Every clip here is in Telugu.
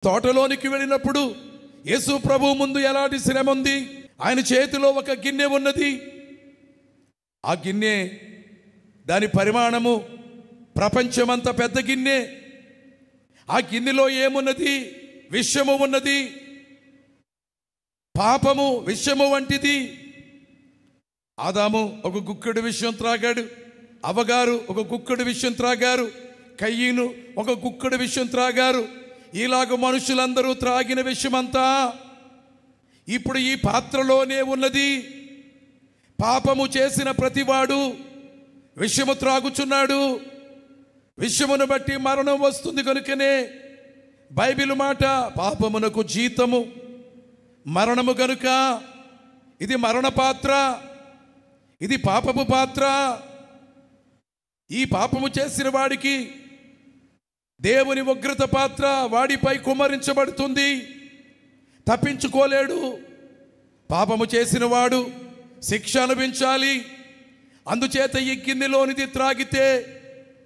తోటలోనికి వెళ్ళినప్పుడు యేసు ప్రభు ముందు ఎలాంటి శ్రమ ఉంది? ఆయన చేతిలో ఒక గిన్నె ఉన్నది. ఆ గిన్నె, దాని పరిమాణము ప్రపంచమంత పెద్ద గిన్నె. ఆ గిన్నెలో ఏమున్నది? విషము ఉన్నది. పాపము విషము వంటిది. ఆదాము ఒక గుక్కెడు విషం త్రాగాడు, అవ్వగారు ఒక గుక్కెడు విషం త్రాగారు, కయ్యను ఒక గుక్కెడు విషం త్రాగారు. ఇలాగ మనుషులందరూ త్రాగిన విషమంతా ఇప్పుడు ఈ పాత్రలోనే ఉన్నది. పాపము చేసిన ప్రతివాడు విషము త్రాగుచున్నాడు. విషమును బట్టి మరణం వస్తుంది. కనుకనే బైబిల్ మాట, పాపమునకు జీతము మరణము గనుక ఇది మరణ పాత్ర, ఇది పాపము పాత్ర. ఈ పాపము చేసిన వాడికి దేవుని ఉగ్రత పాత్ర వాడిపై కుమ్మరించబడుతుంది. తప్పించుకోలేడు. పాపము చేసిన వాడు శిక్ష అనుభవించాలి. అందుచేత ఈ గిన్నెలోనిది త్రాగితే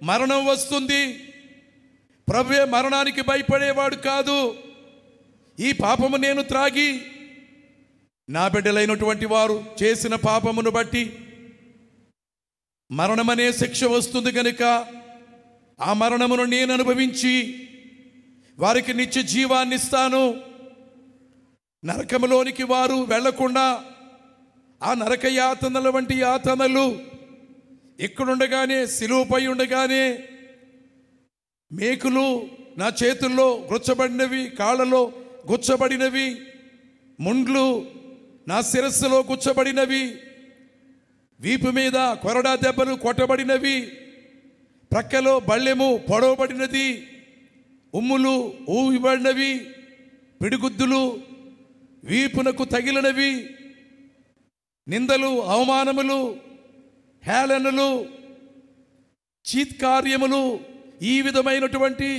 మరణం వస్తుంది. ప్రభువే మరణానికి భయపడేవాడు కాదు. ఈ పాపము నేను త్రాగి నా బిడ్డలైనటువంటి వారు చేసిన పాపమును బట్టి మరణమనే శిక్ష వస్తుంది కనుక ఆ మరణమును నేను అనుభవించి వారికి నిత్య జీవాన్ని ఇస్తాను. నరకములోనికి వారు వెళ్లకుండా ఆ నరక యాతనల వంటి యాతనలు ఇక్కడుండగానే, సిలువపై ఉండగానే మేకులు నా చేతుల్లో గుచ్చబడినవి, కాళ్ళలో గుచ్చబడినవి, ముండ్లు నా శిరస్సులో గుచ్చబడినవి, వీపు మీద కొరడా దెబ్బలు కొట్టబడినవి, ప్రక్కలో బళ్ళెము పొడవబడినది, ఉమ్ములు ఊయబడినవి, పిడిగుద్దులు వీపునకు తగిలినవి, నిందలు, అవమానములు, హేళనలు, చీత్కార్యములు, ఈ విధమైనటువంటి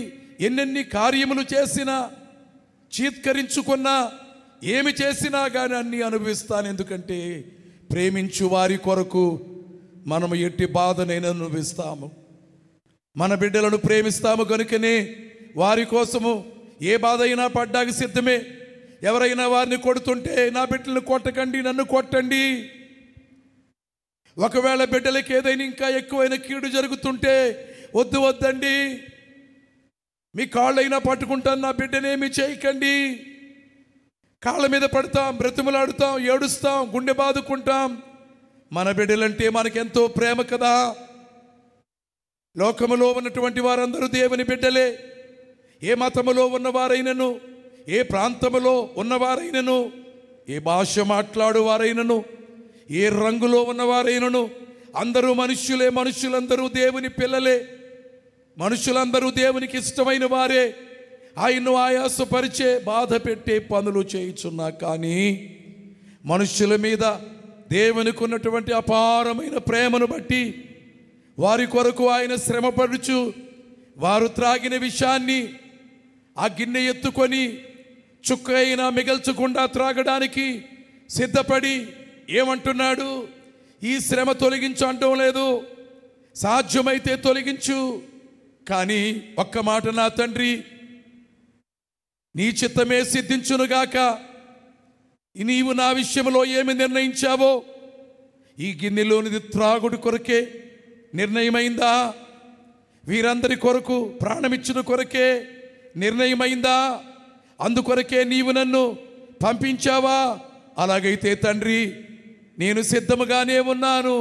ఎన్నెన్ని కార్యములు చేసినా, చీత్కరించుకున్నా, ఏమి చేసినా కానీ అన్నీ అనుభవిస్తాను. ఎందుకంటే ప్రేమించు వారి కొరకు మనము ఎట్టి బాధనైనా అనుభవిస్తాము. మన బిడ్డలను ప్రేమిస్తాము కనుకనే వారి కోసము ఏ బాధ అయినా పడ్డానికి సిద్ధమే. ఎవరైనా వారిని కొడుతుంటే, నా బిడ్డలను కొట్టకండి, నన్ను కొట్టండి. ఒకవేళ బిడ్డలకి ఏదైనా ఇంకా ఎక్కువైన కీడు జరుగుతుంటే వద్దు, వద్దండి, మీ కాళ్ళైనా పట్టుకుంటాను, నా బిడ్డనేమి చేయకండి. కాళ్ళ మీద పడతాం, బ్రతిమలాడుతాం, ఏడుస్తాం, గుండె బాదుకుంటాం. మన బిడ్డలంటే మనకెంతో ప్రేమ కదా. లోకములో ఉన్నటువంటి వారందరూ దేవుని బిడ్డలే. ఏ మతములో ఉన్నవారైనను, ఏ ప్రాంతములో ఉన్నవారైనను, ఏ భాష మాట్లాడు వారైనను, ఏ రంగులో ఉన్నవారైనను అందరూ మనుష్యులే. మనుషులందరూ దేవుని పిల్లలే. మనుషులందరూ దేవునికి ఇష్టమైన వారే. ఆయన్ను ఆయాసపరిచే, బాధ పెట్టే పనులు చేయుచున్నా కానీ మనుష్యుల మీద దేవునికి ఉన్నటువంటి అపారమైన ప్రేమను బట్టి వారి కొరకు ఆయన శ్రమపడుచు, వారు త్రాగిన విషాన్ని ఆ గిన్నె ఎత్తుకొని చుక్క అయినా మిగల్చకుండా త్రాగడానికి సిద్ధపడి ఏమంటున్నాడు? ఈ శ్రమ తొలగించు అంటం లేదు, సాధ్యమైతే తొలగించు. కానీ ఒక్క మాట, నా తండ్రి నీ చిత్తమే సిద్ధించునుగాక. నీవు నా విషయంలో ఏమి నిర్ణయించావో ఈ గిన్నెలోనిది త్రాగుడు కొరకే నిర్ణయమైందా? వీరందరి కొరకు ప్రాణమిచ్చిన కొరకే నిర్ణయమైందా? అందుకొరకే నీవు నన్ను పంపించావా? అలాగైతే తండ్రి నేను సిద్ధముగానే ఉన్నాను.